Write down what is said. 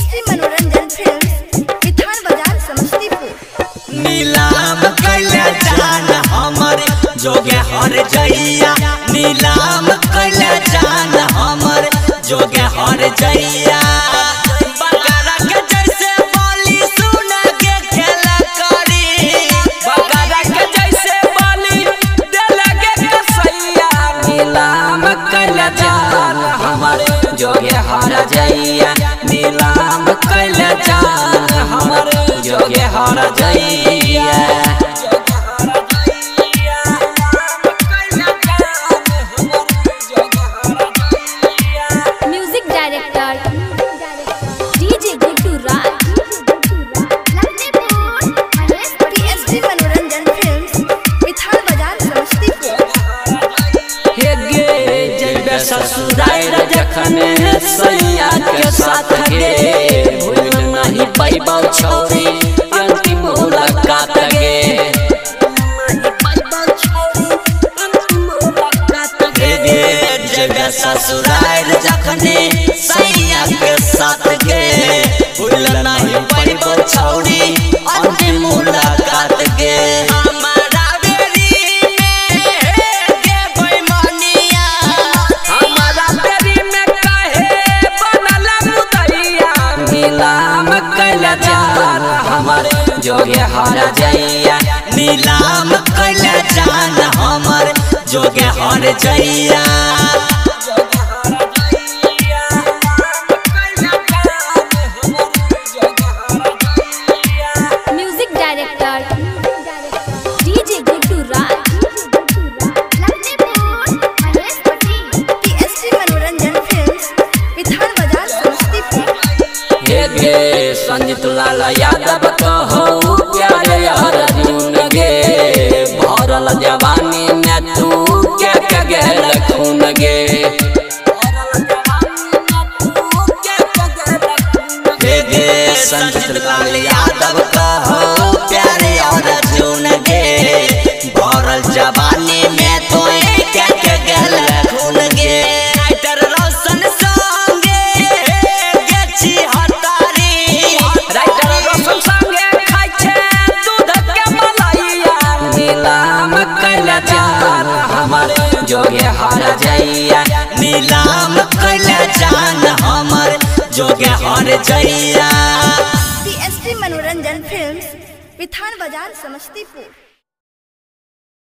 PST मनोरंजन films, विधान बाजार समस्तीपुर। नीलाम कैले जान हमर जोगे हर जइया, नीलाम कैले जान हमर जोगे हर जइया। बकरा के जैसे बोली सुन के खेला करी, बकरा के जैसे बोली दे लगे कसैया। नीलाम कैले जान हमर जोगे हर जइया, नीलाम कैले जान हमर जोगे हर जइया। म्यूजिक डायरेक्टर डीजे गुड्डू राज, पीएसटी मनोरंजन फिल्म्स, विधान बाजार समस्तीपुर। हे गे जइबे ससुराल जखन सैया के साथ गे, भूल नहीं पैबौ छौरी अंतिम मुलाकात गे। हे गे जइबे ससुराल जखन सैया के साथ गे, भूल नहीं पैबौ छौरी अंतिम मुलाकात गे। जोगे हर जइया, नीलाम कैले जान हमर जोगे हर जइया। म्यूजिक डायरेक्टर डीजे गुड्डू राज, पीएसटी मनोरंजन फिल्म्स, विधान बाजार समस्तीपुर। हे गे संजीत लाल यादव कहो प्यारे अर्जुन गे, भरल जवानी में तू के गेल खून गे। हे गे संजीत लाल यादव कहो प्यारे अर्जुन गे, भरल जवानी में तू के गेल खून गे। जोगे हर जइया, नीलाम कैले जान हमर जोगे हर जइया। पीएसटी मनोरंजन फिल्म्स, विधान बाजार समस्तीपुर।